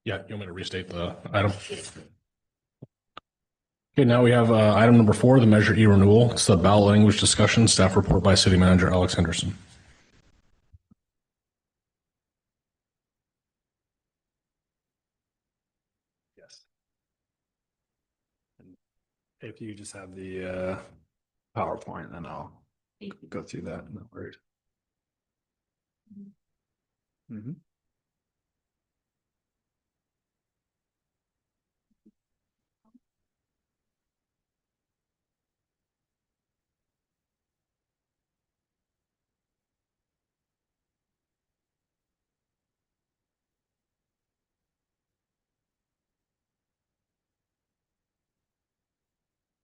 Yeah, you want me to restate the item? Okay, now we have item number 4, the Measure E renewal. It's the ballot language discussion, staff report by City Manager Alex Henderson. Yes. And if you just have the PowerPoint, then I'll go through that. No worries. Mm-hmm.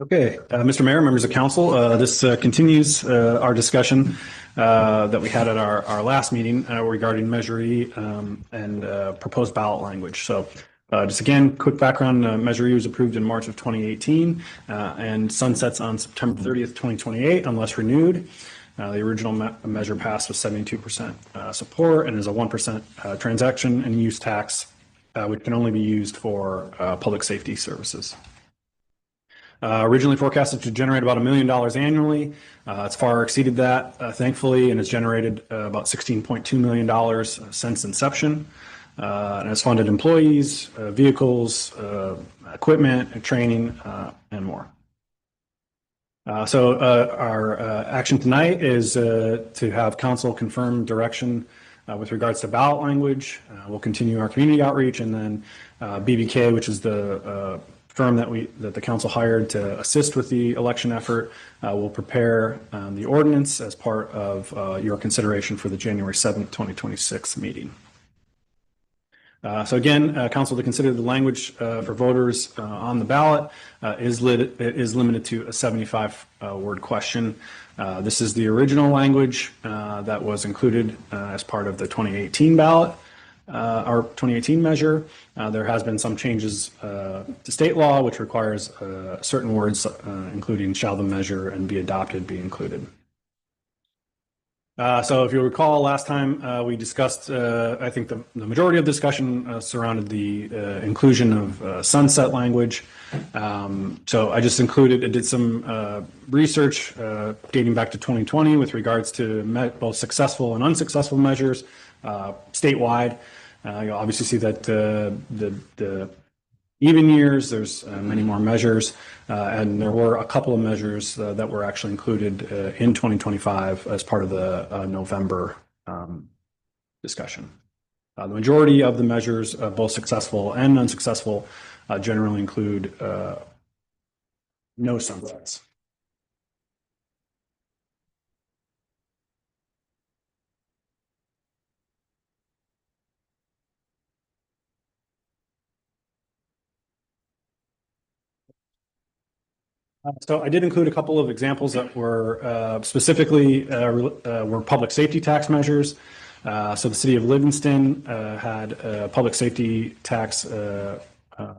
Okay, Mr. Mayor, members of council, this continues our discussion that we had at our last meeting regarding Measure E and proposed ballot language. So just again, quick background, Measure E was approved in March of 2018 and sunsets on September 30th, 2028 unless renewed. The original measure passed with 72% support and is a 1% transaction and use tax, which can only be used for public safety services. Originally forecasted to generate about $1 million annually. It's far exceeded that, thankfully, and has generated about $16.2 million since inception. And has funded employees, vehicles, equipment, training, and more. So our action tonight is to have council confirm direction with regards to ballot language. We'll continue our community outreach, and then BBK, which is the firm that the council hired to assist with the election effort, will prepare the ordinance as part of your consideration for the January 7th, 2026 meeting. So again, council to consider the language for voters on the ballot is limited to a 75-word question. This is the original language that was included as part of the 2018 ballot. Our 2018 measure. There has been some changes to state law, which requires certain words, including shall the measure and be adopted, be included. So if you recall, last time we discussed, I think the majority of the discussion surrounded the inclusion of sunset language. So I just did some research dating back to 2020 with regards to both successful and unsuccessful measures statewide. You'll obviously see that the even years, there's many more measures, and there were a couple of measures that were actually included in 2025 as part of the November discussion. The majority of the measures, both successful and unsuccessful, generally include no sunsets. So I did include a couple of examples that were specifically were public safety tax measures. So the city of Livingston had a public safety tax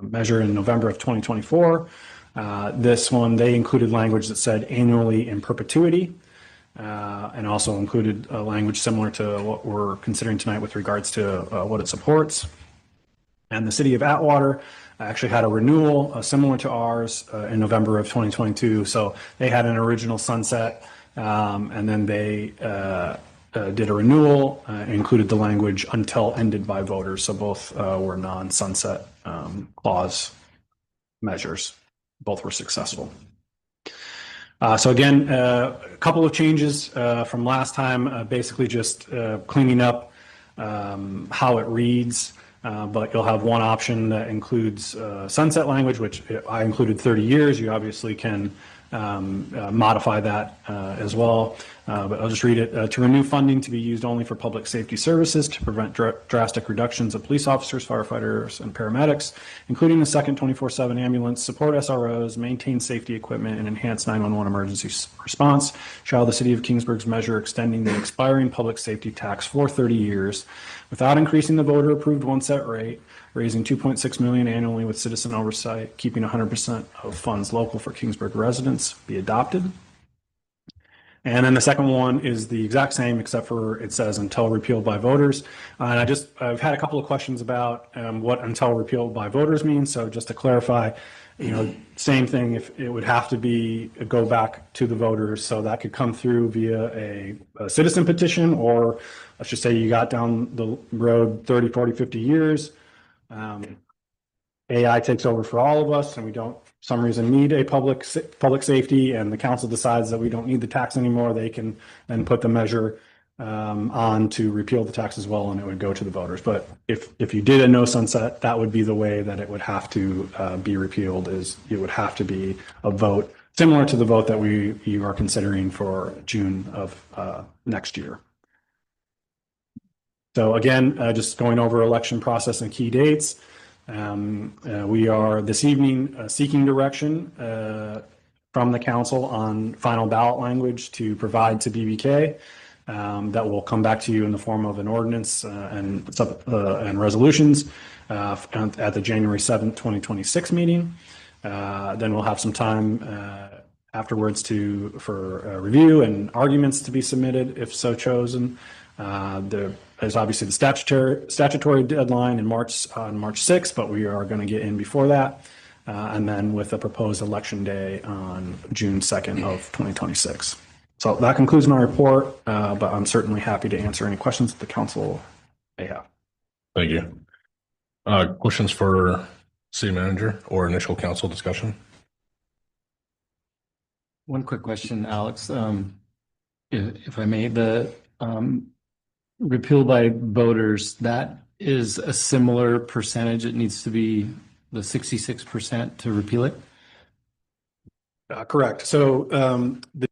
measure in November of 2024. This one, they included language that said annually in perpetuity, and also included language similar to what we're considering tonight with regards to what it supports. And the city of Atwater actually had a renewal similar to ours in November of 2022. So they had an original sunset, and then they did a renewal, included the language until ended by voters. So both were non-sunset clause measures. Both were successful. So again, a couple of changes from last time, basically just cleaning up how it reads. But you'll have one option that includes sunset language, which I included 30 years. You obviously can modify that as well. But I'll just read it. To renew funding to be used only for public safety services to prevent drastic reductions of police officers, firefighters, and paramedics, including the second 24/7 ambulance, support SROs, maintain safety equipment, and enhance 911 emergency response, shall the city of Kingsburg's measure extending the expiring public safety tax for 30 years without increasing the voter-approved one-set rate, raising $2.6 million annually with citizen oversight, keeping 100% of funds local for Kingsburg residents, be adopted. And then the second one is the exact same, except for it says until repealed by voters. And I've had a couple of questions about what until repealed by voters means. So just to clarify, same thing, if it would have to be, go back to the voters. So that could come through via a citizen petition, or let's just say you got down the road 30, 40, 50 years. AI takes over for all of us and we don't, for some reason, need a public safety, and the council decides that we don't need the tax anymore, they can then put the measure on to repeal the tax as well, and it would go to the voters. But if you did a no sunset, that would be the way that it would have to be repealed, is it would have to be a vote similar to the vote that you are considering for June of next year. So again, just going over election process and key dates. We are this evening seeking direction from the council on final ballot language to provide to BBK. That will come back to you in the form of an ordinance and resolutions at the January 7th, 2026 meeting. Then we'll have some time afterwards for review and arguments to be submitted if so chosen. There is obviously the statutory deadline on March 6th, but we are going to get in before that. And then with a proposed election day on June 2nd of 2026. So that concludes my report, but I'm certainly happy to answer any questions that the council may have. Thank you. Questions for city manager or initial council discussion? One quick question, Alex, if I may. The repeal by voters, that is a similar percentage. It needs to be the 66% to repeal it? Correct. So the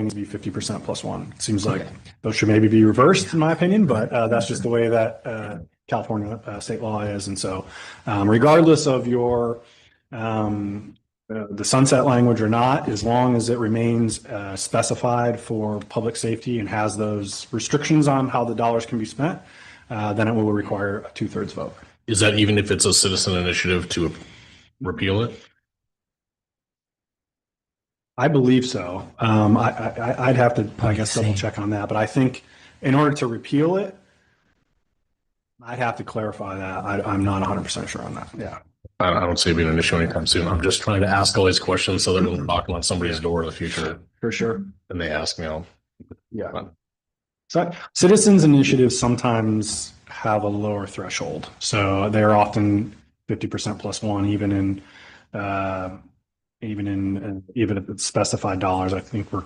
to be 50% plus one. It seems like those should maybe be reversed, in my opinion, but that's just the way that California state law is. And so regardless of your the sunset language or not, as long as it remains specified for public safety and has those restrictions on how the dollars can be spent, then it will require a 2/3 vote. Is that even if it's a citizen initiative to repeal it? I believe so. I'd have to, I guess, double check on that. But I think in order to repeal it, I'd have to clarify that. I'm not 100% sure on that. Yeah. I don't see it being an issue anytime soon. I'm just trying to ask all these questions so that we're knocking on somebody's door in the future. For sure. And they ask me, yeah. So citizens initiatives sometimes have a lower threshold. So they're often 50% plus one, even if it's specified dollars. I think we're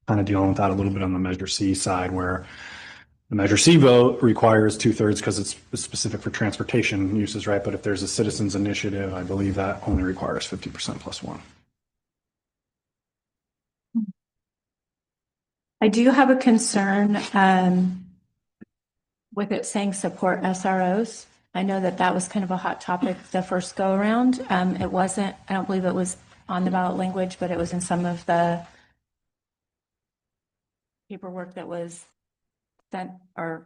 kind of dealing with that a little bit on the Measure C side, where the Measure C vote requires 2/3 because it's specific for transportation uses, right? But if there's a citizens initiative, I believe that only requires 50% plus one. I do have a concern with it saying support SROs. I know that was kind of a hot topic the first go around. It wasn't, I don't believe it was on the ballot language, but it was in some of the paperwork that was sent or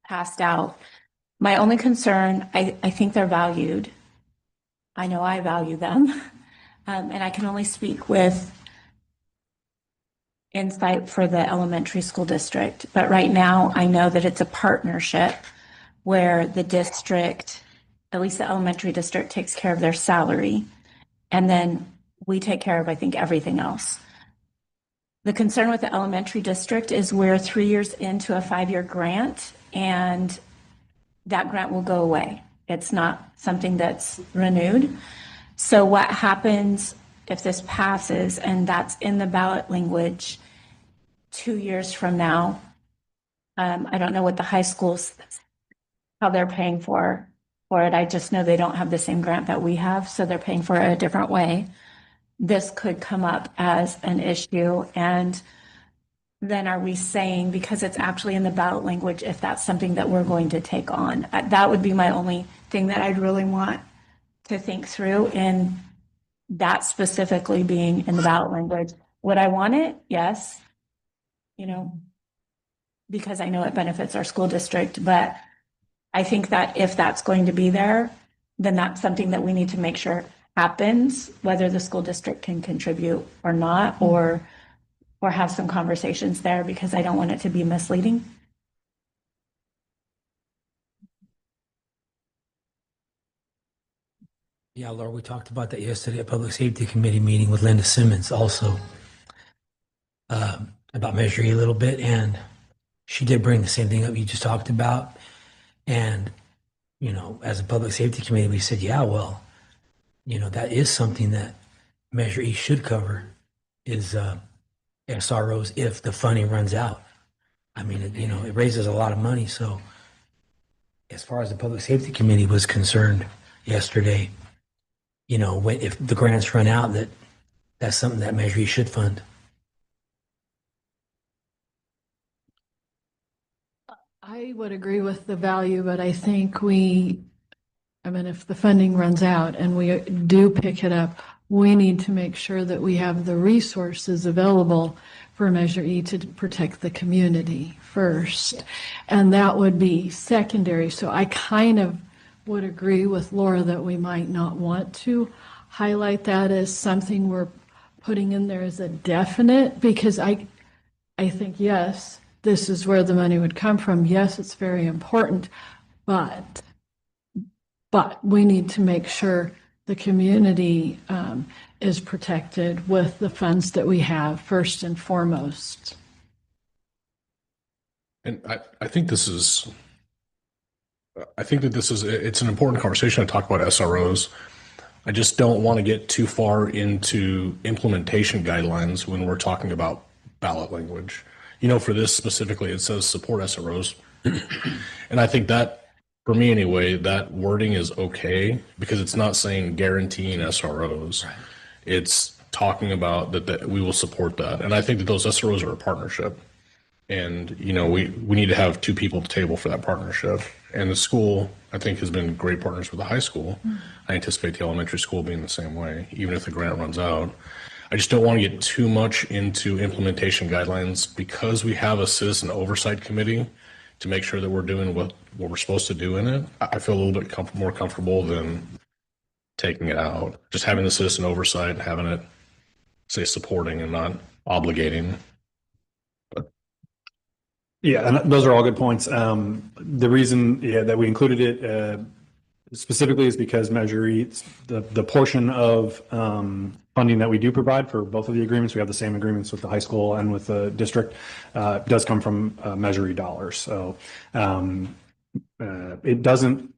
passed out. My only concern, I think they're valued. I know I value them. And I can only speak with insight for the elementary school district. But right now, I know that it's a partnership where the district, at least the elementary district, takes care of their salary. And then we take care of, I think, everything else. The concern with the elementary district is we're 3 years into a 5-year grant, and that grant will go away. It's not something that's renewed. So what happens if this passes and that's in the ballot language 2 years from now? I don't know what the high schools, how they're paying for it. I just know they don't have the same grant that we have, so they're paying for it a different way. This could come up as an issue, and then are we saying, because it's actually in the ballot language, if that's something that we're going to take on? That would be my only thing that I'd really want to think through, and that specifically being in the ballot language. Would I want it? Yes. Because I know it benefits our school district, but I think that if that's going to be there, then that's something that we need to make sure happens, whether the school district can contribute or not, or have some conversations there, because I don't want it to be misleading. Yeah, Laura, we talked about that yesterday at Public Safety Committee meeting with Linda Simmons also about Measure E a little bit, and she did bring the same thing up you just talked about. And, as a Public Safety Committee, we said, yeah, well, that is something that Measure E should cover is SROs if the funding runs out. I mean, it raises a lot of money. So as far as the Public Safety Committee was concerned yesterday, if the grants run out, that's something that Measure E should fund. I would agree with the value, but I think if the funding runs out and we do pick it up, we need to make sure that we have the resources available for Measure E to protect the community first. And that would be secondary. So I kind of would agree with Laura that we might not want to highlight that as something we're putting in there as a definite, because I think, yes, this is where the money would come from. Yes, it's very important, but we need to make sure the community is protected with the funds that we have first and foremost. And I think this is, it's an important conversation to talk about SROs. I just don't want to get too far into implementation guidelines when we're talking about ballot language. For this specifically, it says support SROs. And I think that, for me anyway, that wording is okay because it's not saying guaranteeing SROs. Right. It's talking about that we will support that. And I think that those SROs are a partnership. And, we need to have two people at the table for that partnership. And the school, I think, has been great partners with the high school. Mm-hmm. I anticipate the elementary school being the same way, even if the grant runs out. I just don't want to get too much into implementation guidelines because we have a citizen oversight committee to make sure that we're doing what we're supposed to do in it. I feel a little bit more comfortable than taking it out. Just having the citizen oversight, having it say supporting and not obligating. Yeah, and those are all good points. The reason that we included it specifically is because Measure E, the portion of funding that we do provide for both of the agreements, we have the same agreements with the high school and with the district, does come from Measure E dollars. So it doesn't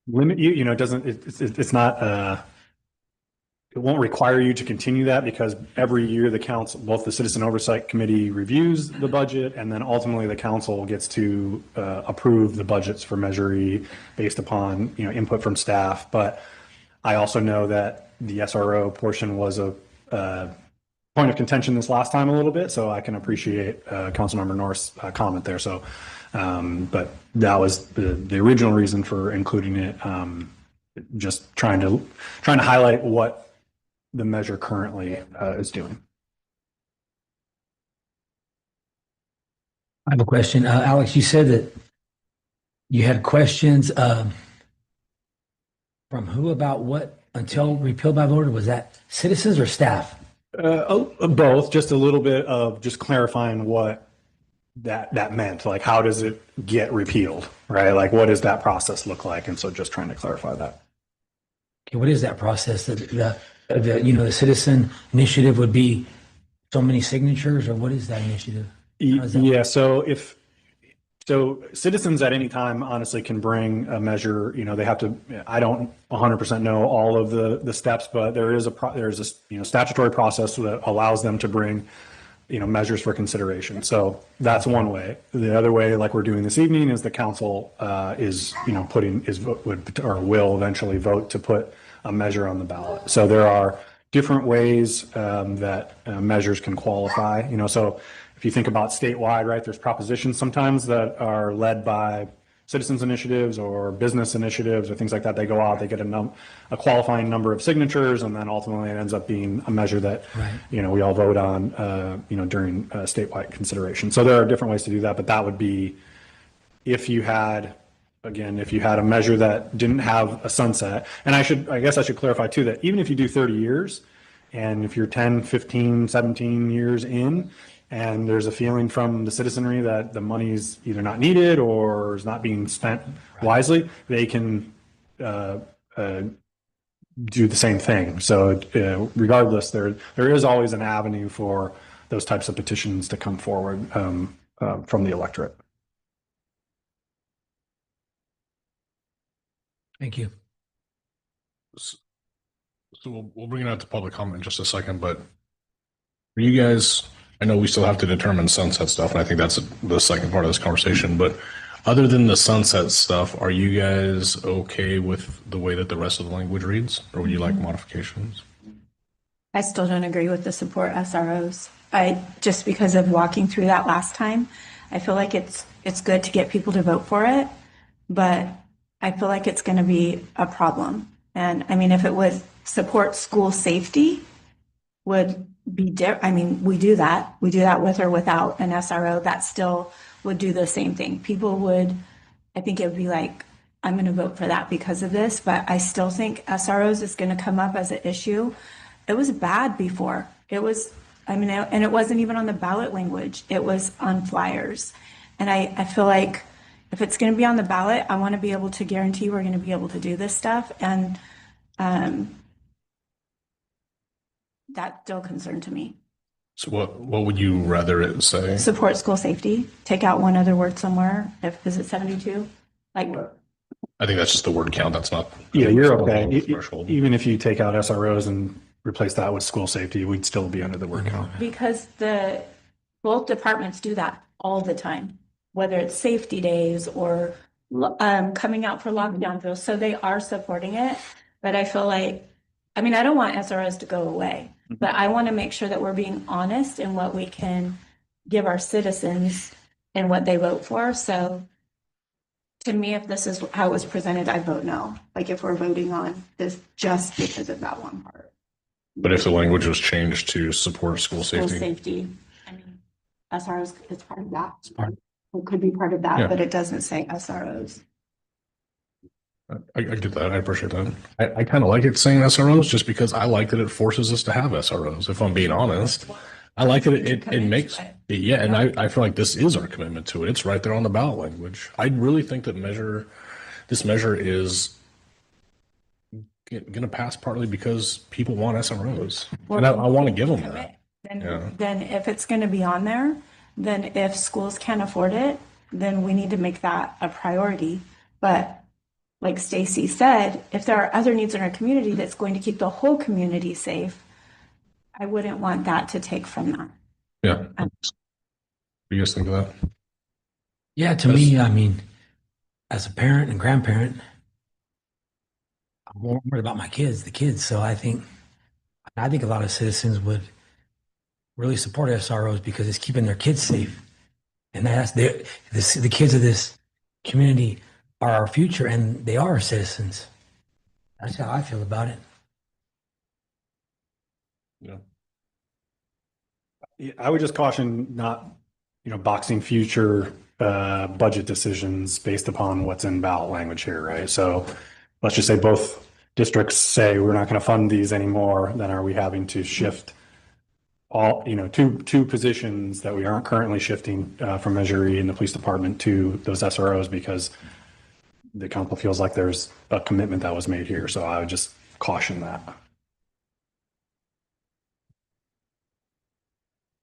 limit you, it's not, it won't require you to continue that because every year the council, both the Citizen Oversight Committee reviews the budget and then ultimately the council gets to approve the budgets for Measure E based upon, input from staff. But I also know that the SRO portion was a point of contention this last time a little bit, so I can appreciate Councilmember North's comment there. So, but that was the original reason for including it. Just trying to highlight what the measure currently is doing. I have a question. Alex, you said that you had questions from who about what until repeal by voter? Was that citizens or staff? Both, just a little bit of just clarifying what that meant. Like, how does it get repealed, right? Like, what does that process look like? And so just trying to clarify that. Okay, what is that process? The citizen initiative would be so many signatures, or what is that initiative? Yeah, so citizens at any time honestly can bring a measure. They have to. I don't 100% know all of the steps, but there's a statutory process that allows them to bring measures for consideration. So that's one way. The other way, like we're doing this evening, is the council will eventually vote to put a measure on the ballot. So there are different ways that measures can qualify. So if you think about statewide, right, there's propositions sometimes that are led by citizens initiatives or business initiatives or things like that, they go out, they get a qualifying number of signatures, and then ultimately it ends up being a measure that, Right. we all vote on, during statewide consideration. So there are different ways to do that, but that would be if you had a measure that didn't have a sunset. And I guess I should clarify too, that even if you do 30 years, and if you're 10, 15, 17 years in, and there's a feeling from the citizenry that the money's either not needed or is not being spent wisely, they can do the same thing. So regardless, there is always an avenue for those types of petitions to come forward from the electorate. Thank you. So we'll bring it out to public comment in just a second, but for you guys, I know we still have to determine sunset stuff, and I think that's the second part of this conversation, but other than the sunset stuff, are you guys okay with the way that the rest of the language reads, or would you like modifications? I still don't agree with the support SROs. Just because of walking through that last time, I feel like it's good to get people to vote for it, but I feel like it's going to be a problem. And I mean, if it was support school safety, would be we do that with or without an SRO. That still would do the same thing. People would, I think it would be like, I'm going to vote for that because of this, but I still think SROs is going to come up as an issue. It was bad before. It was, and it wasn't even on the ballot language. It was on flyers. And I feel like if it's going to be on the ballot, I want to be able to guarantee we're going to be able to do this stuff. And that's still a concern to me. So what would you rather it say? Support school safety. Take out one other word somewhere. Is it 72? Like, I think that's just the word count. That's not. Yeah, you're okay. Threshold. Even if you take out SROs and replace that with school safety, we'd still be under the word count. because both departments do that all the time, whether it's safety days or coming out for lockdown drills. So they are supporting it. But I feel like, I don't want SROs to go away, but I want to make sure that we're being honest in what we can give our citizens and what they vote for. So to me, if this is how it was presented, I vote no. Like if we're voting on this just because of that one part. But if the language was changed to support school School safety, safety, SROs, it's part of that. It could be part of that, Yeah. but it doesn't say SROs. I get that. I appreciate that. I kind of like it saying SROs just because I like that it forces us to have SROs. If I'm being honest, I like that it makes yeah, and I feel like this is our commitment to it. It's right there on the ballot language. I really think that this measure is going to pass partly because people want SROs, and I want to give them that. Then if it's going to be on there, then if schools can't afford it, then we need to make that a priority. But like Stacy said, if there are other needs in our community that's going to keep the whole community safe, I wouldn't want that to take from that. Yeah. What do you guys think of that? Yeah, to me, as a parent and grandparent, I'm more worried about my the kids. So I think a lot of citizens would really support SROs because it's keeping their kids safe. And the kids of this community are our future, and they are our citizens. That's how I feel about it. Yeah. I would just caution not, boxing future budget decisions based upon what's in ballot language here, right? So let's just say both districts say we're not going to fund these anymore. Then are we having to shift all, two positions that we aren't currently shifting from Measure E in the police department to those SROs because the council feels like there's a commitment that was made here. So I would just caution that.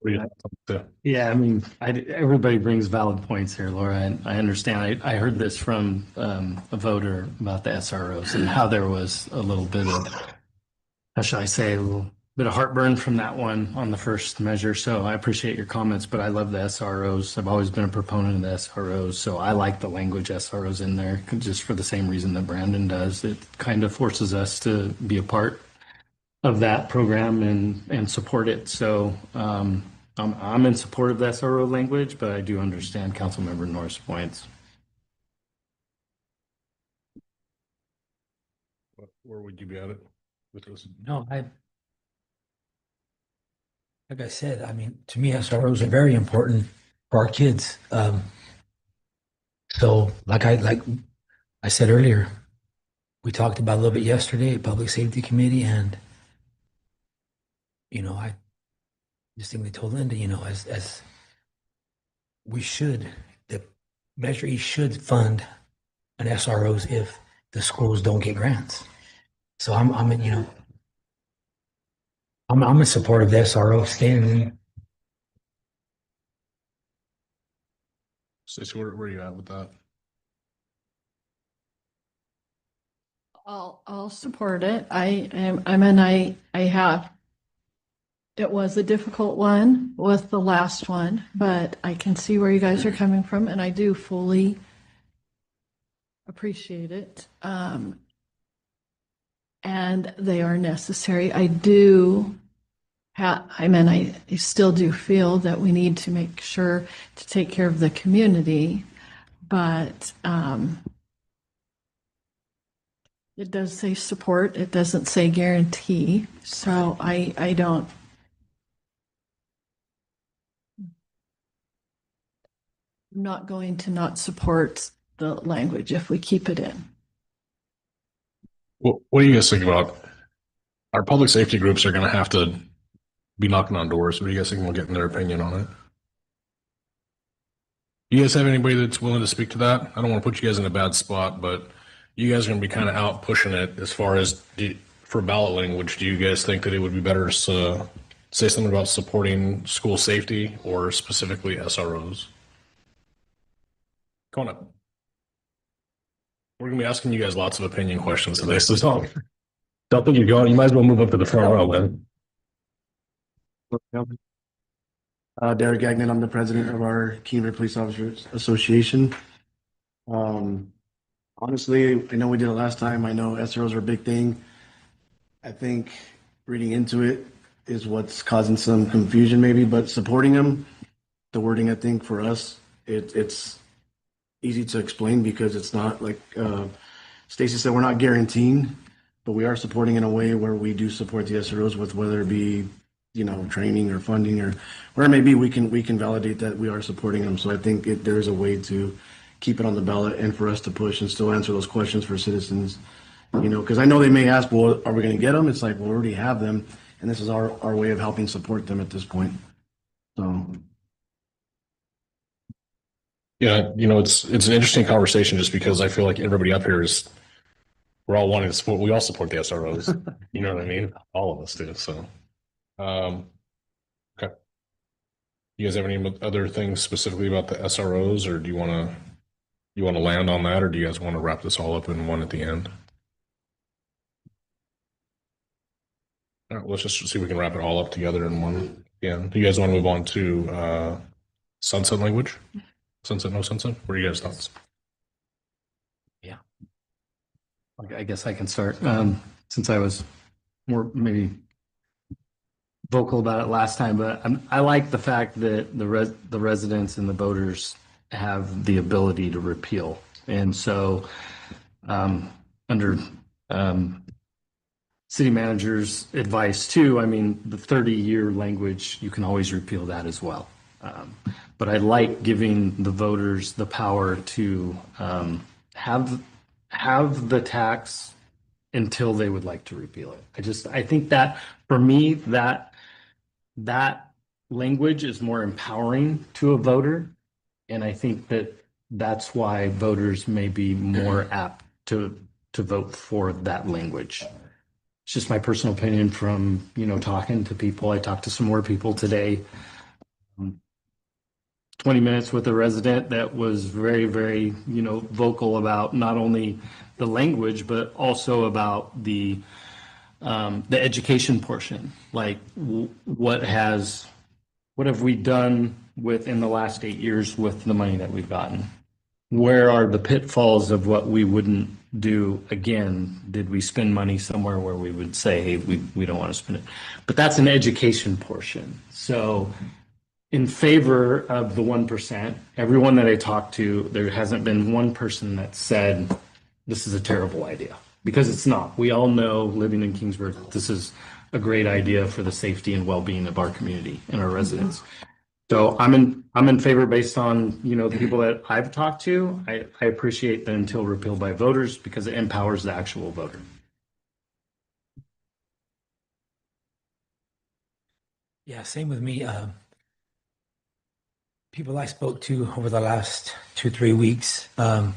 What do you think? Yeah, everybody brings valid points here, Laura, and I understand. I heard this from a voter about the SROs and how there was a little bit of, how should I say, a little bit of heartburn from that one on the first measure. So I appreciate your comments, but I love the SROs. I've always been a proponent of the SROs, so I like the language SROs in there just for the same reason that Brandon does. It kind of forces us to be a part of that program and support it. So I'm in support of the SRO language, but I do understand Councilmember Norris' points. Where would you be at it with this? No, like I said, I mean, to me, SROs are very important for our kids. So like I said earlier, we talked about a little bit yesterday at Public Safety Committee, and I distinctly told Linda, as we should, the Measure E should fund an SROs if the schools don't get grants. So I'm in support of the SRO staying. Stacey, where are you at with that? I'll support it. It was a difficult one with the last one, but I can see where you guys are coming from, and I do fully appreciate it. And they are necessary. I still do feel that we need to make sure to take care of the community, but it does say support. It doesn't say guarantee. So I don't. I'm not going to not support the language if we keep it in. What do you guys think about our public safety groups are going to have to be knocking on doors? What do you guys think we'll get in their opinion on it? You guys have anybody that's willing to speak to that? I don't want to put you guys in a bad spot, but you guys are going to be kind of out pushing it as far as for ballot language. Do you guys think that it would be better to say something about supporting school safety or specifically SROs? Come on up. We're going to be asking you guys lots of opinion questions today, so don't think you're going. You might as well move up to the front row, man. Derek Gagnon, I'm the president of our Kingsburg Police Officers Association. Honestly, I know we did it last time. I know SROs are a big thing. I think reading into it is what's causing some confusion maybe, but supporting them, the wording, I think for us, it's easy to explain because it's not like Stacey said, we're not guaranteeing, but we are supporting in a way where we do support the SROs with whether it be training or funding or whatever it may be, we can validate that we are supporting them. So I think there's a way to keep it on the ballot and for us to push and still answer those questions for citizens, because I know they may ask, well, are we going to get them? It's like, well, we already have them. And this is our way of helping support them at this point. So. Yeah, it's an interesting conversation just because I feel like everybody up here we're all wanting to support. We all support the SROs. You know what I mean? All of us do. So, okay. You guys have any other things specifically about the SROs, or do you want to land on that, or do you guys want to wrap this all up in one at the end? All right, let's just see if we can wrap it all up together in one. Yeah. Do you guys want to move on to sunset language? Sunset, no sunset? What are you guys' thoughts? Yeah. I guess I can start since I was more maybe vocal about it last time, but I like the fact that the residents and the voters have the ability to repeal. And so under city manager's advice too, I mean, the 30-year language, you can always repeal that as well. But I like giving the voters the power to have the tax until they would like to repeal it. I think that for me, that language is more empowering to a voter. And I think that's why voters may be more apt to vote for that language. It's just my personal opinion from, talking to people. I talked to some more people today. 20 minutes with a resident that was very, very, vocal about not only the language, but also about the education portion. Like what have we done within the last 8 years with the money that we've gotten? Where are the pitfalls of what we wouldn't do again? Did we spend money somewhere where we would say, hey, we don't want to spend it? But that's an education portion. So in favor of the 1%, everyone that I talked to, there hasn't been one person that said, this is a terrible idea. because it's not. We all know, living in Kingsburg, this is a great idea for the safety and well-being of our community and our residents. So I'm in favor based on, the people that I've talked to. I appreciate the until repealed by voters because it empowers the actual voter. Yeah, same with me. People I spoke to over the last 2, 3 weeks, some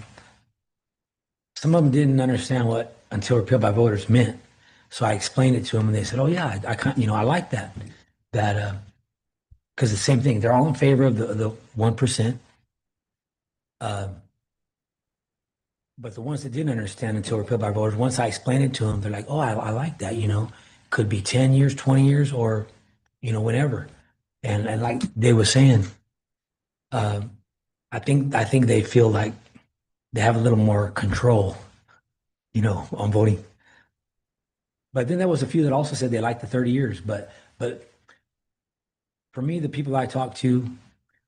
of them didn't understand what until repealed by voters meant. So I explained it to them, and they said, "Oh yeah, I kind, I like that. That because it's the same thing. They're all in favor of the 1%. But the ones that didn't understand until repealed by voters, once I explained it to them, they're like, "Oh, I like that. Could be 10 years, 20 years, or whenever." And like they were saying, uh, I think they feel like they have a little more control, on voting. But then there was a few that also said they liked the 30 years. But for me, the people I talked to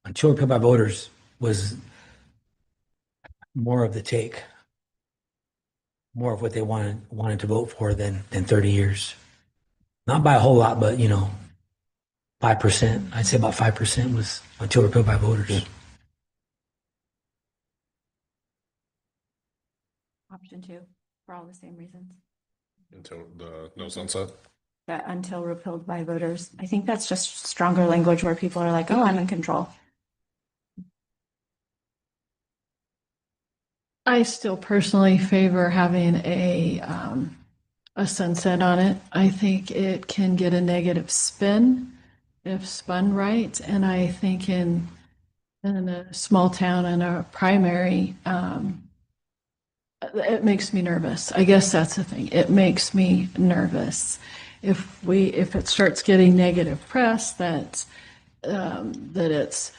until repealed by voters was more of the take, more of what they wanted to vote for than 30 years. Not by a whole lot, but 5%. I'd say about 5% was until repealed by voters. Option 2, for all the same reasons. Until the no sunset. That until repealed by voters. I think that's just stronger language where people are like, oh, I'm in control. I still personally favor having a sunset on it. I think it can get a negative spin if spun right. And I think in a small town and a primary, it makes me nervous. I guess that's the thing. It makes me nervous. If it starts getting negative press that it's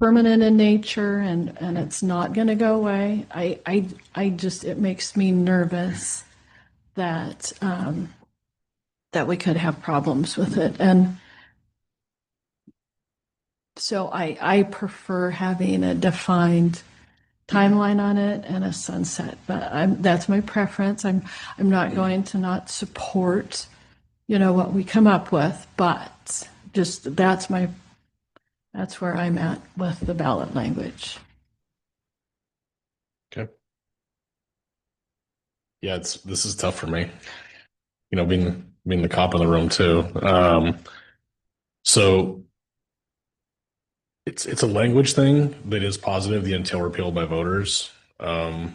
permanent in nature and it's not going to go away, I just, it makes me nervous that that we could have problems with it. And so I prefer having a defined timeline on it and a sunset, but that's my preference. I'm not going to not support, what we come up with, but just that's where I'm at with the ballot language. Okay. Yeah, this is tough for me. Being the cop in the room too. So it's a language thing that is positive, the until repealed by voters. I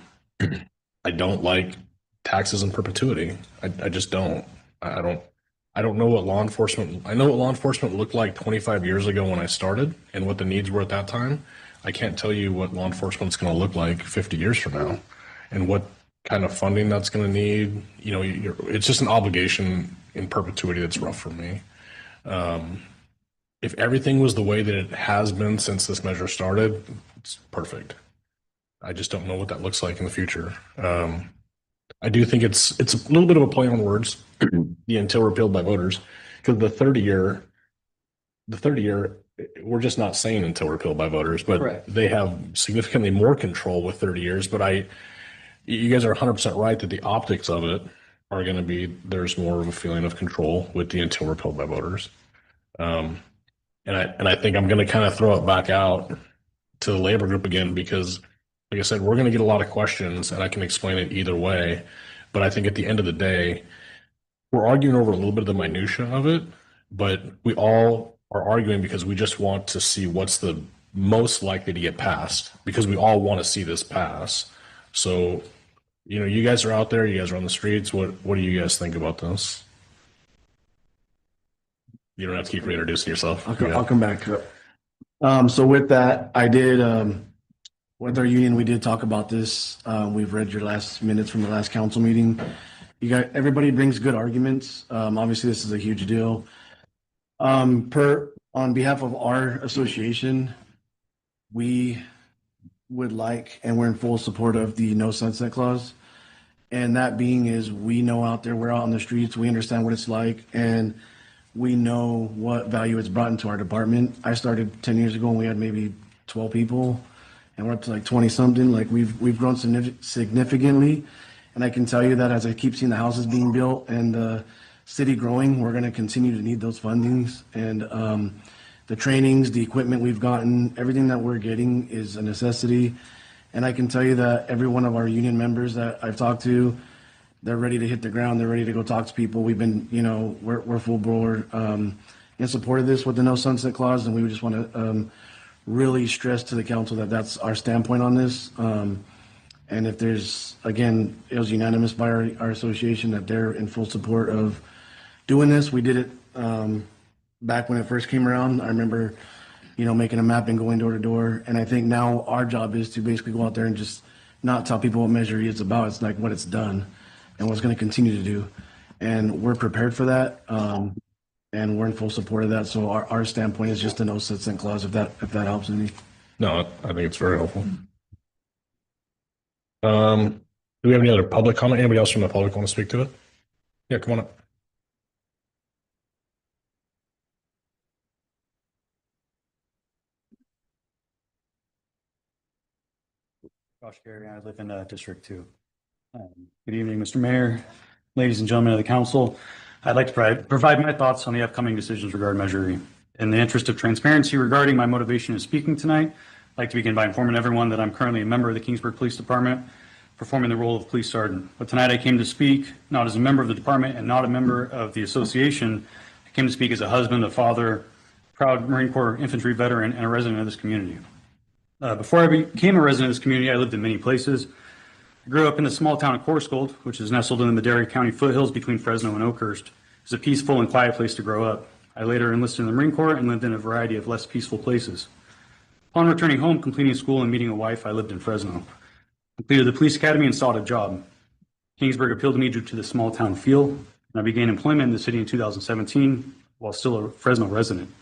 don't like taxes in perpetuity. I just don't. I don't know what law enforcement, I know what law enforcement looked like 25 years ago when I started and what the needs were at that time. I can't tell you what law enforcement's going to look like 50 years from now and what kind of funding that's going to need. It's just an obligation in perpetuity that's rough for me. If everything was the way that it has been since this measure started, it's perfect. I just don't know what that looks like in the future. I do think it's a little bit of a play on words, the until repealed by voters, because the 30 year, we're just not saying until repealed by voters, but Correct. They have significantly more control with 30 years. But you guys are 100% right that the optics of it are going to be there's more of a feeling of control with the until repealed by voters. And I think I'm going to kind of throw it back out to the labor group again because, like I said, we're going to get a lot of questions, and I can explain it either way. But I think at the end of the day, we're arguing over a little bit of the minutia of it, but we all are arguing because we just want to see what's the most likely to get passed because we all want to see this pass. So, you guys are out there, you guys are on the streets. What do you guys think about this? You don't have to keep reintroducing yourself. I'll come back to it. So with that, I did, with our union, we did talk about this. We've read your last minutes from the last council meeting. Everybody brings good arguments. Obviously, this is a huge deal. On behalf of our association, we would like, and we're in full support of the no sunset clause. And that being is we know out there, we're out on the streets, we understand what it's like, and we know what value it's brought into our department. I started 10 years ago and we had maybe 12 people and we're up to like 20 something. Like we've grown significantly. And I can tell you that as I keep seeing the houses being built and the city growing, we're going to continue to need those fundings. And the trainings, the equipment we've gotten, everything that we're getting is a necessity. And I can tell you that every one of our union members that I've talked to, they're ready to hit the ground. They're ready to go talk to people. We've been, we're full board in support of this with the no sunset clause. And we just want to really stress to the council that that's our standpoint on this. And if there's, again, it was unanimous by our association that they're in full support of doing this. We did it back when it first came around. I remember, making a map and going door to door. And I think now our job is to basically go out there and just not tell people what Measure E is about. It's like what it's done and what it's going to continue to do. And we're prepared for that. And we're in full support of that. So our standpoint is just a no sunset clause, if that helps any. No, I think it's very helpful. Do we have any other public comment? Anybody else from the public want to speak to it? Yeah, come on up. Josh Gary, I live in District 2. Good evening, Mr. Mayor, ladies and gentlemen of the council. I'd like to provide my thoughts on the upcoming decisions regarding Measure E. In the interest of transparency regarding my motivation in speaking tonight, I'd like to begin by informing everyone that I'm currently a member of the Kingsburg Police Department, performing the role of police sergeant. But tonight I came to speak not as a member of the department and not a member of the association. I came to speak as a husband, a father, proud Marine Corps infantry veteran, and a resident of this community. Before I became a resident of this community, I lived in many places. I grew up in the small town of Corscold, which is nestled in the Madera County foothills between Fresno and Oakhurst. It's a peaceful and quiet place to grow up. I later enlisted in the Marine Corps and lived in a variety of less peaceful places. Upon returning home, completing school, and meeting a wife, I lived in Fresno. Completed the police academy and sought a job. Kingsburg appealed to me due to the small town feel, and I began employment in the city in 2017 while still a Fresno resident.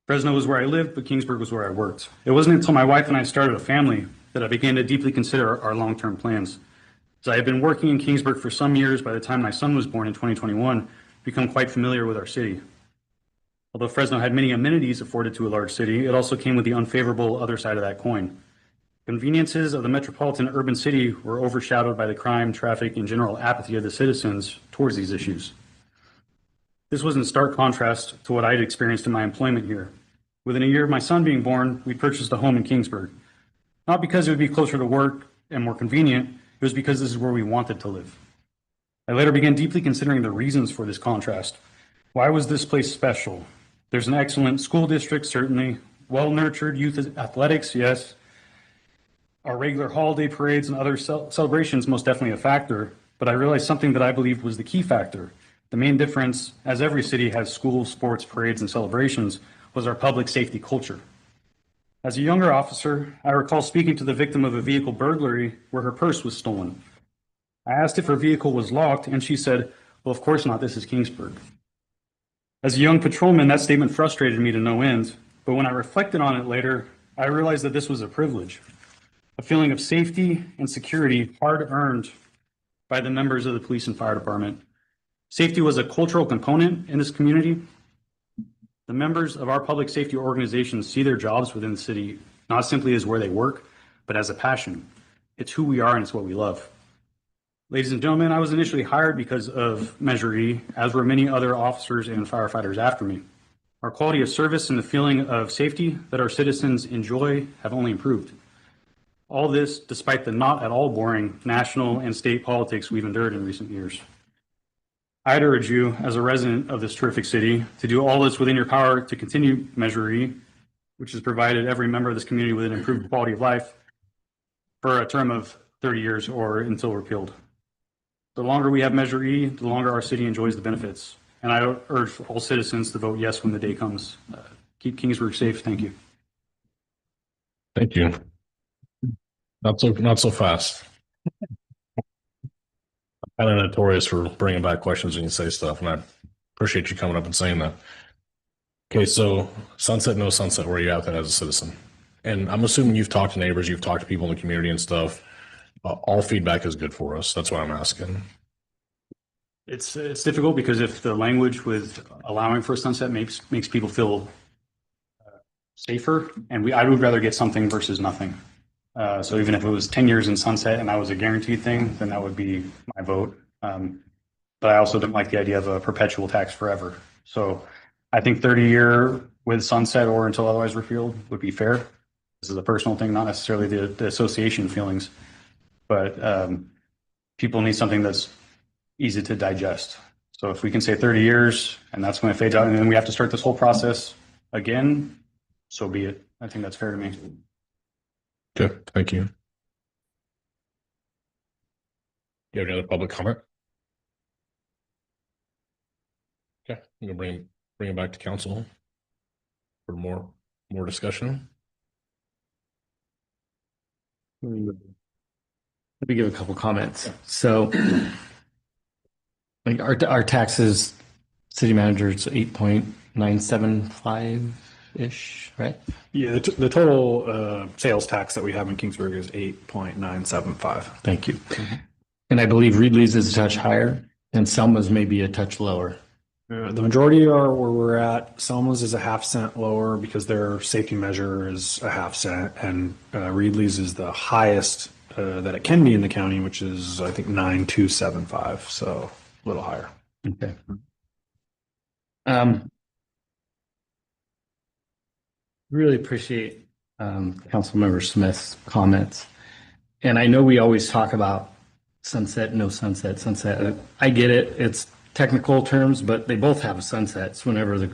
Fresno was where I lived, but Kingsburg was where I worked. It wasn't until my wife and I started a family that I began to deeply consider our long-term plans. As I had been working in Kingsburg for some years, by the time my son was born in 2021, become quite familiar with our city. Although Fresno had many amenities afforded to a large city, it also came with the unfavorable other side of that coin. Conveniences of the metropolitan urban city were overshadowed by the crime, traffic, and general apathy of the citizens towards these issues. This was in stark contrast to what I had experienced in my employment here. Within a year of my son being born, we purchased a home in Kingsburg. Not because it would be closer to work and more convenient, it was because this is where we wanted to live. I later began deeply considering the reasons for this contrast. Why was this place special? There's an excellent school district, certainly. Well-nurtured youth athletics, yes. Our regular holiday parades and other celebrations, most definitely a factor. But I realized something that I believed was the key factor. The main difference, as every city has school, sports, parades, and celebrations, was our public safety culture. As a younger officer, I recall speaking to the victim of a vehicle burglary where her purse was stolen. I asked if her vehicle was locked, and she said, "Well, of course not, this is Kingsburg." As a young patrolman, that statement frustrated me to no end, but when I reflected on it later, I realized that this was a privilege, a feeling of safety and security hard-earned by the members of the police and fire department. Safety was a cultural component in this community. The members of our public safety organizations see their jobs within the city not simply as where they work, but as a passion. It's who we are and it's what we love. Ladies and gentlemen, I was initially hired because of Measure E, as were many other officers and firefighters after me. Our quality of service and the feeling of safety that our citizens enjoy have only improved. All this despite the not at all boring national and state politics we've endured in recent years. I'd urge you, as a resident of this terrific city, to do all that's within your power to continue Measure E, which has provided every member of this community with an improved quality of life for a term of 30 years or until repealed. The longer we have Measure E, the longer our city enjoys the benefits. And I urge all citizens to vote yes when the day comes. Keep Kingsburg safe. Thank you. Thank you. Not so fast. I'm kind of notorious for bringing back questions when you say stuff, and I appreciate you coming up and saying that. Okay, so sunset, no sunset, where are you at then as a citizen? And I'm assuming you've talked to neighbors, you've talked to people in the community and stuff. All feedback is good for us. That's what I'm asking. It's difficult because if the language with allowing for a sunset makes people feel safer, and I would rather get something versus nothing. So even if it was 10 years in sunset and that was a guaranteed thing, then that would be my vote. But I also didn't like the idea of a perpetual tax forever. So I think 30-year with sunset or until otherwise repealed would be fair. This is a personal thing, not necessarily the association feelings, but people need something that's easy to digest. So if we can say 30 years and that's when it fades out and then we have to start this whole process again, so be it. I think that's fair to me. Okay, thank you. Do you have any other public comment? Okay, I'm gonna bring it back to council for more discussion. Let me give a couple comments. So, like our taxes, city manager, it's 8.975-ish, right? Yeah, the total sales tax that we have in Kingsburg is 8.975. Thank you. And I believe Reedley's is a touch higher and Selma's maybe a touch lower. The majority are where we're at. Selma's is a half-cent lower because their safety measure is a half-cent, and Reedley's is the highest that it can be in the county, which is I think 9.275, so a little higher. Okay. Really appreciate Councilmember Smith's comments. And I know we always talk about sunset, no sunset, sunset. I get it. It's technical terms, but they both have a sunset. It's whenever the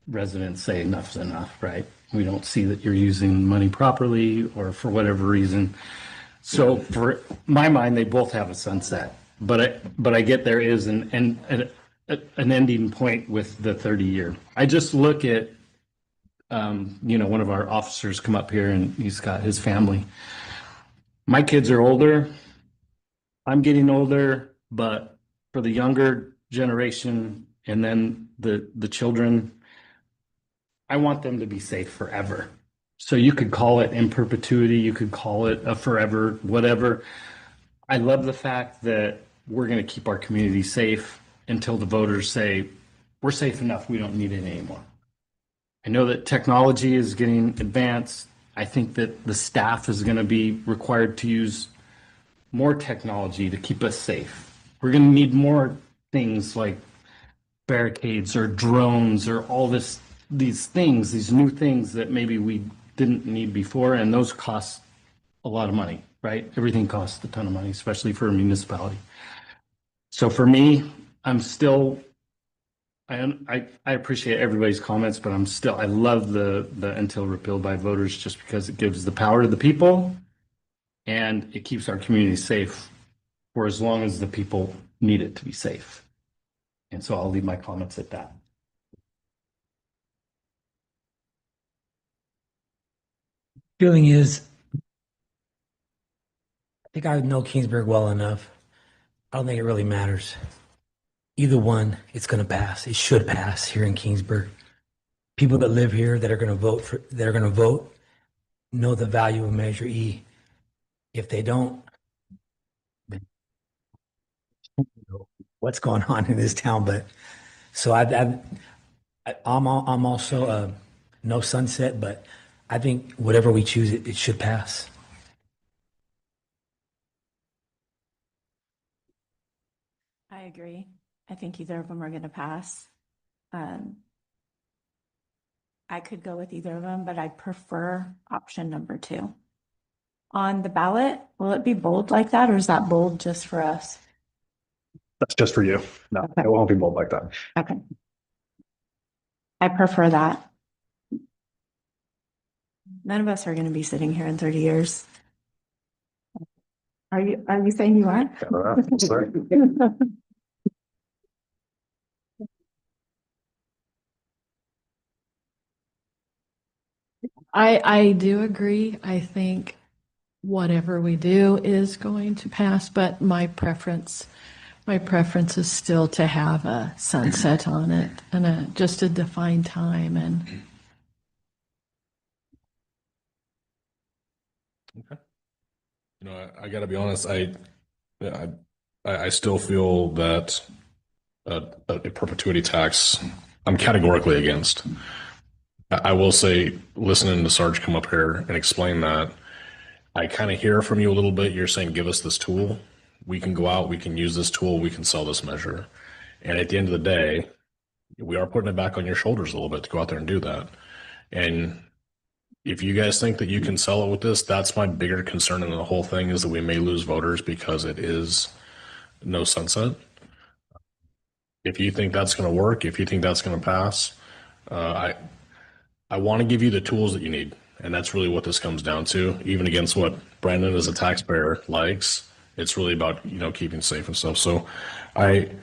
residents say enough's enough, right? We don't see that you're using money properly or for whatever reason. So for my mind, they both have a sunset. But I get there is an ending point with the 30-year. I just look at one of our officers come up here and he's got his family. My kids are older. I'm getting older, but for the younger generation and then the children, I want them to be safe forever. So you could call it in perpetuity, you could call it a forever, whatever. I love the fact that we're going to keep our community safe until the voters say, we're safe enough, we don't need it anymore. I know that technology is getting advanced. I think that the staff is going to be required to use more technology to keep us safe. We're going to need more things like barricades or drones or all these new things that maybe we didn't need before, and those cost a lot of money, right? Everything costs a ton of money, especially for a municipality. So for me, I'm still, I appreciate everybody's comments, but I love the until repealed by voters just because it gives the power to the people and it keeps our community safe for as long as the people need it to be safe. And so I'll leave my comments at that. Feeling is, I think I know Kingsburg well enough. I don't think it really matters. Either one, it's going to pass. It should pass here in Kingsburg. People that live here that are going to vote know the value of Measure E. If they don't, then what's going on in this town? But so I'm also no sunset, but I think whatever we choose, it should pass. I agree. I think either of them are going to pass. I could go with either of them, but I prefer option number 2. On the ballot, will it be bold like that, or is that bold just for us? That's just for you. No, Okay. it won't be bold like that. Okay. I prefer that. None of us are going to be sitting here in 30 years. Are you saying you are? Sorry. I do agree. I think whatever we do is going to pass, but my preference is still to have a sunset on it and just a defined time. And Okay. I got to be honest. I still feel that a perpetuity tax, I'm categorically against. I will say, listening to Sarge come up here and explain that, I kind of hear from you a little bit. You're saying, give us this tool. We can go out, we can use this tool, we can sell this measure. And at the end of the day, we are putting it back on your shoulders a little bit to go out there and do that. And if you guys think that you can sell it with this, that's my bigger concern in the whole thing, is that we may lose voters because it is no sunset. If you think that's going to work, if you think that's going to pass, I want to give you the tools that you need. And that's really what this comes down to. Even against what Brandon as a taxpayer likes, it's really about, keeping safe and stuff. So and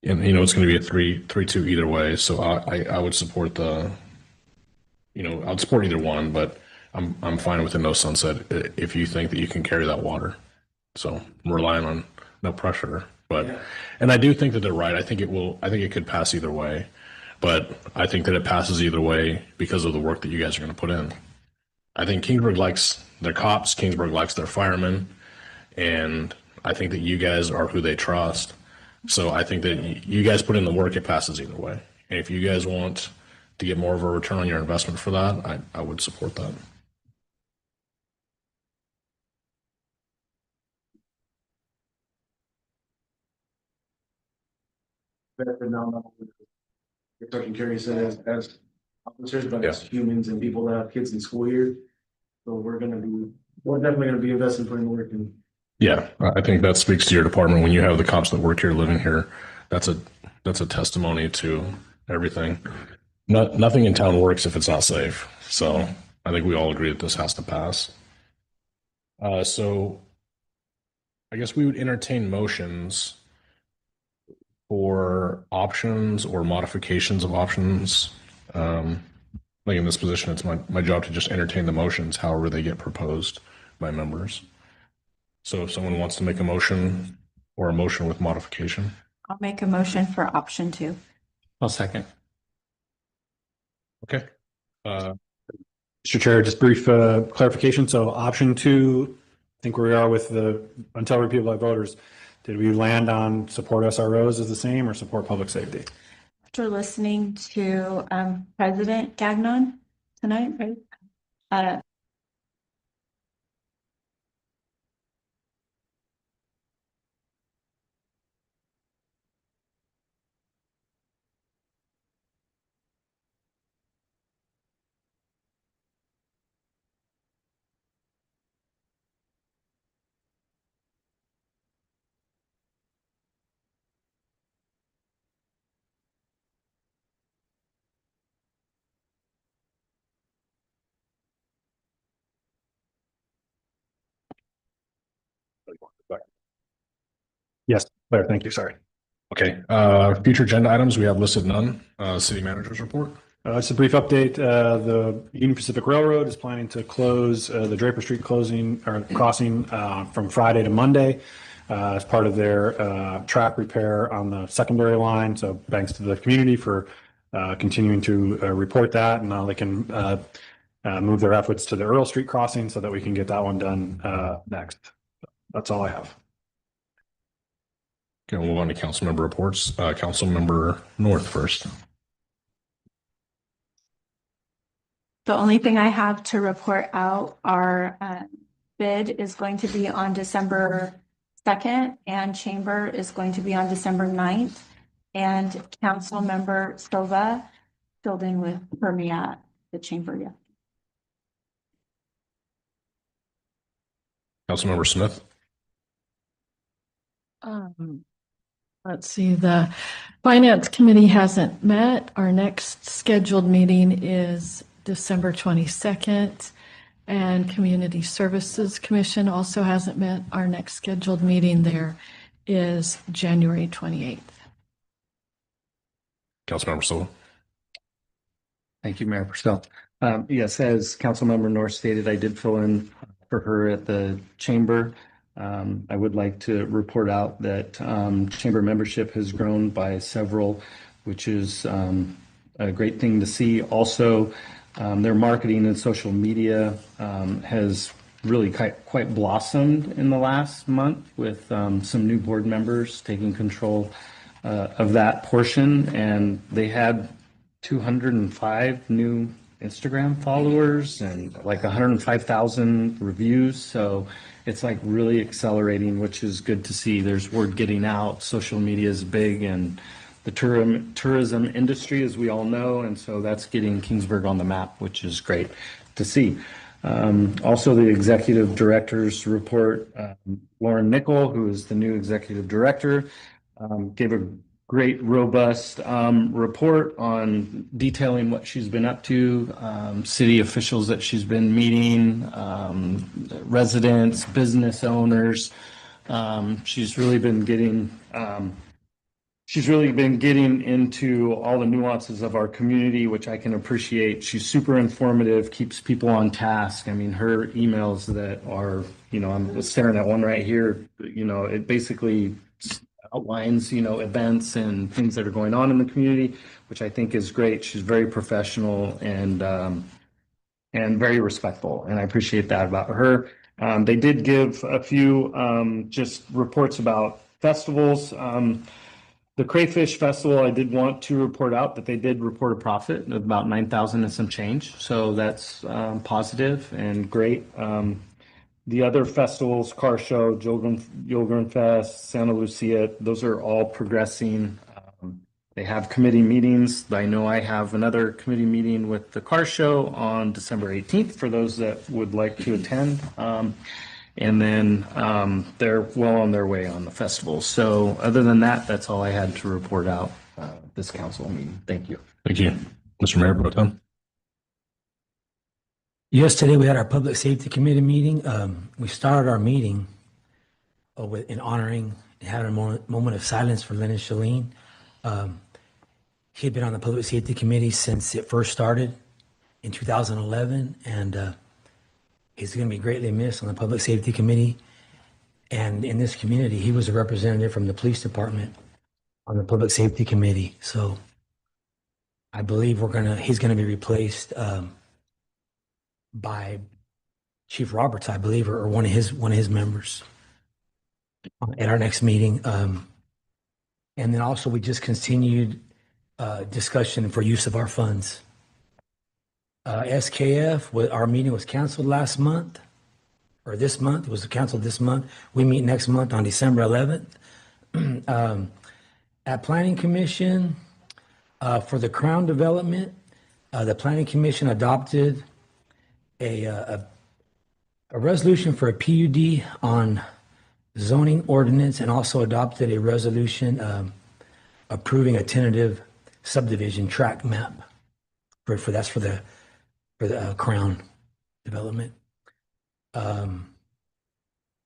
it's going to be a 3-2 either way. So I would support I'd support either one, but I'm fine with the no sunset if you think that you can carry that water. So I'm relying on no pressure, and I do think that they're right. I think it could pass either way, but I think that it passes either way because of the work that you guys are going to put in. I think Kingsburg likes their cops, Kingsburg likes their firemen, and I think that you guys are who they trust. So I think that you guys put in the work, it passes either way. And if you guys want to get more of a return on your investment for that, I would support that. Sergeant Kerry said as officers, but as humans and people that have kids in school here. So we're definitely gonna be investing, putting the work in. Yeah, I think that speaks to your department. When you have the cops that work here, living here, that's a testimony to everything. Nothing in town works if it's not safe. So I think we all agree that this has to pass. So I guess we would entertain motions for options or modifications of options. Like in this position, it's my job to just entertain the motions, however they get proposed by members. So if someone wants to make a motion or a motion with modification. I'll make a motion for option 2. I'll second. Okay. Mr. Chair, just brief clarification. So option 2, I think where we are with the until repealed by voters, did we land on support SROs as the same or support public safety? After listening to President Gagnon tonight, right? Yes, Claire, thank you. Sorry. Okay. Future agenda items, we have listed none. City manager's report. Just a brief update. The Union Pacific Railroad is planning to close the Draper Street crossing from Friday to Monday as part of their track repair on the secondary line. So thanks to the community for continuing to report that. And now they can move their efforts to the Earl Street crossing so that we can get that one done next. That's all I have. Okay, we'll move on to council member reports. Council member North first. The only thing I have to report out, our bid is going to be on December 2nd and chamber is going to be on December 9th. And council member Stova filled in for me at the chamber. Yeah. Council member Smith. Let's see, the Finance Committee hasn't met. Our next scheduled meeting is December 22nd, and Community Services Commission also hasn't met. Our next scheduled meeting there is January 28th. Councilmember Silva. Thank you, Mayor Purcell. Yes, as Councilmember North stated, I did fill in for her at the chamber. I would like to report out that chamber membership has grown by several, which is a great thing to see. Also, their marketing and social media has really quite blossomed in the last month with some new board members taking control of that portion. And they had 205 new Instagram followers and like 105,000 reviews. So it's like really accelerating, which is good to see. There's word getting out. Social media is big, and the tourism industry, as we all know, and so that's getting Kingsburg on the map, which is great to see. Also, the executive director's report, Lauren Nickel, who is the new executive director, gave a great, robust report on detailing what she's been up to, city officials that she's been meeting, residents, business owners. She's really been getting into all the nuances of our community, which I can appreciate. She's super informative, keeps people on task. I mean, her emails that are, I'm staring at one right here, it basically outlines, events and things that are going on in the community, which I think is great. She's very professional and very respectful, and I appreciate that about her. They did give a few just reports about festivals. The Crayfish Festival, I did want to report out that they did report a profit of about 9,000 and some change. So that's positive and great. The other festivals, Car Show, Yulgren Fest, Santa Lucia, those are all progressing. They have committee meetings. I know I have another committee meeting with the Car Show on December 18th for those that would like to attend. And then they're well on their way on the festival. So other than that, that's all I had to report out this council meeting. Thank you. Thank you. Mr. Mayor Pro Tem. Yesterday, we had our Public Safety Committee meeting. We started our meeting in honoring and having a moment of silence for Lennon Shalene. He had been on the Public Safety Committee since it first started in 2011, and he's going to be greatly missed on the Public Safety Committee. And in this community, he was a representative from the police department on the Public Safety Committee. So I believe he's going to be replaced by Chief Roberts, I believe, or one of his members at our next meeting. And then also we just continued discussion for use of our funds. SKF, our meeting was canceled last month, or this month. It was canceled this month. We meet next month on December 11th. At Planning Commission, for the Crown development, the Planning Commission adopted a resolution for a PUD on zoning ordinance, and also adopted a resolution approving a tentative subdivision tract map for the Crown development.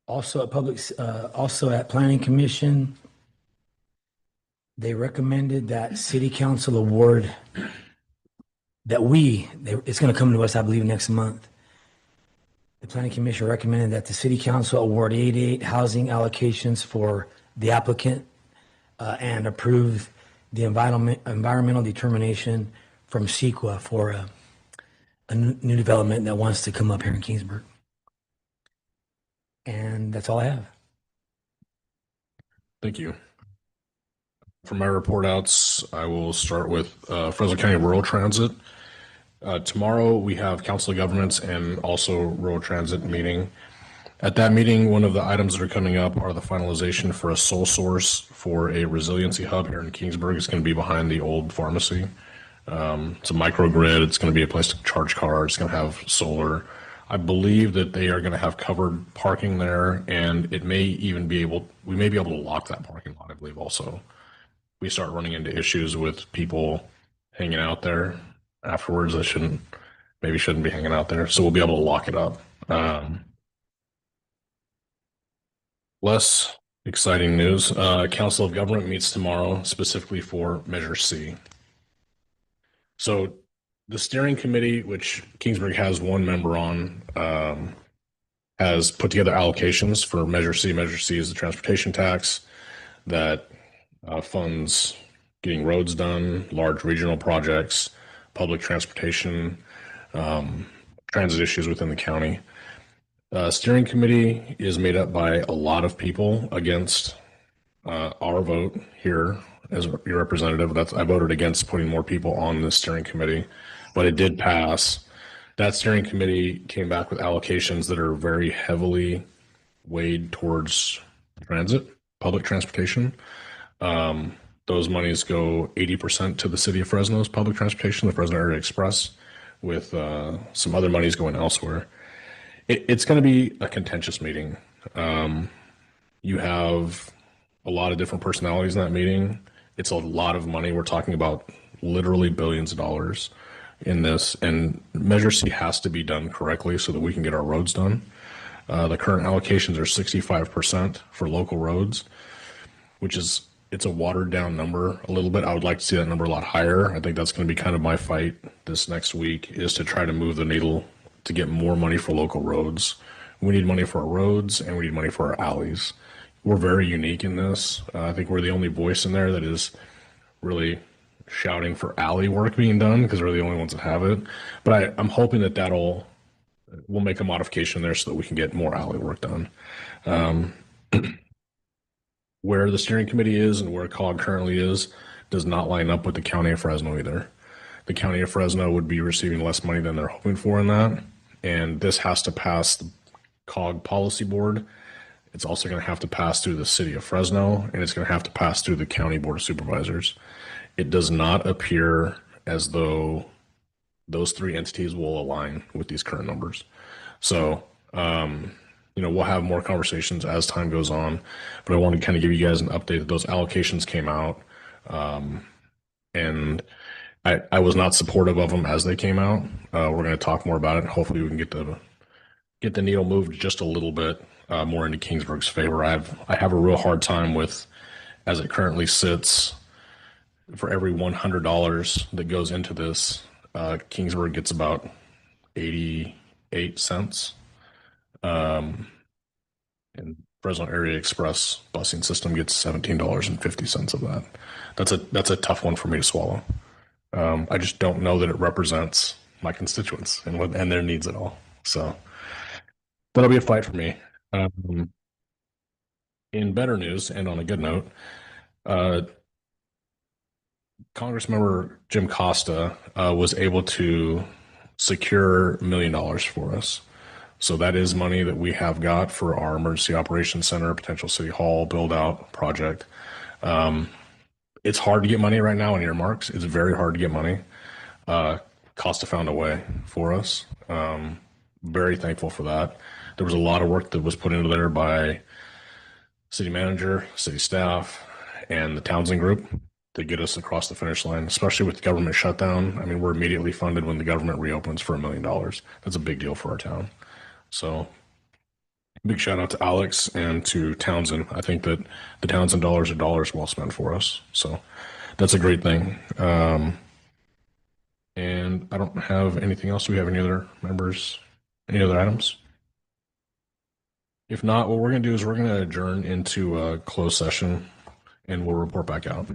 Also at Planning Commission, they recommended that City Council award it's going to come to us, I believe, next month. The Planning Commission recommended that the City Council award 88 housing allocations for the applicant and approve the environmental determination from CEQA for a new development that wants to come up here in Kingsburg. And that's all I have. Thank you. For my report outs, I will start with Fresno County Rural Transit. Tomorrow we have Council of Governments and also Rural Transit meeting. At that meeting, one of the items that are coming up are the finalization for a sole source for a resiliency hub here in Kingsburg. It's going to be behind the old pharmacy. It's a microgrid. It's going to be a place to charge cars. It's going to have solar. I believe that they are going to have covered parking there, and we may be able to lock that parking lot, I believe also. We start running into issues with people hanging out there afterwards that shouldn't be hanging out there. So we'll be able to lock it up. Less exciting news. Council of Government meets tomorrow specifically for Measure C. So the steering committee, which Kingsburg has one member on, has put together allocations for Measure C. Measure C is the transportation tax that funds getting roads done, large regional projects, public transportation, transit issues within the county. Steering committee is made up by a lot of people against our vote here as your representative. I voted against putting more people on the steering committee. but it did pass. That steering committee came back with allocations that are very heavily weighed towards transit, public transportation. Those monies go 80% to the city of Fresno's public transportation, the Fresno Area Express, with some other monies going elsewhere. It's going to be a contentious meeting. You have a lot of different personalities in that meeting. It's a lot of money. We're talking about literally billions of dollars in this, and Measure C has to be done correctly so that we can get our roads done. The current allocations are 65% for local roads, which is it's a watered down number a little bit. I would like to see that number a lot higher. I think that's going to be kind of my fight this next week is to try to move the needle to get more money for local roads. We need money for our roads and we need money for our alleys. We're very unique in this. I think we're the only voice in there that is really shouting for alley work being done because we're the only ones that have it. But I'm hoping that we'll make a modification there so that we can get more alley work done. Where the steering committee is and where COG currently is does not line up with the county of Fresno either. The county of Fresno would be receiving less money than they're hoping for in that. And this has to pass the COG policy board. It's also going to have to pass through the city of Fresno, and it's going to have to pass through the county board of supervisors. It does not appear as though those three entities will align with these current numbers. So, we'll have more conversations as time goes on, but I want to kind of give you guys an update that those allocations came out. And I was not supportive of them as they came out. We're going to talk more about it. Hopefully we can get the needle moved just a little bit more into Kingsburg's favor. I have a real hard time with, as it currently sits, for every $100 that goes into this, Kingsburg gets about 88 cents. And Fresno Area Express busing system gets $17.50 of that. That's a tough one for me to swallow. I just don't know that it represents my constituents and their needs at all. So that'll be a fight for me. In better news, and on a good note, Congressmember Jim Costa was able to secure $1 million for us. So that is money that we have got for our emergency operations center, potential city hall build out project. It's hard to get money right now in earmarks. It's very hard to get money. Costa found a way for us. Very thankful for that. There was a lot of work that was put into there by city manager, city staff, and the Townsend Group to get us across the finish line, especially with the government shutdown. I mean, we're immediately funded when the government reopens for $1 million. That's a big deal for our town. So big shout out to Alex and to Townsend. I think that the Townsend dollars are dollars well spent for us. So that's a great thing. And I don't have anything else. Do we have any other members, any other items? If not, what we're going to do is we're going to adjourn into a closed session and we'll report back out.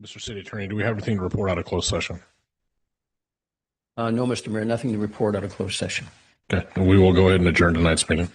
Mr. City Attorney, do we have anything to report out of closed session? No, Mr. Mayor, nothing to report out of closed session. Okay, we will go ahead and adjourn tonight's meeting.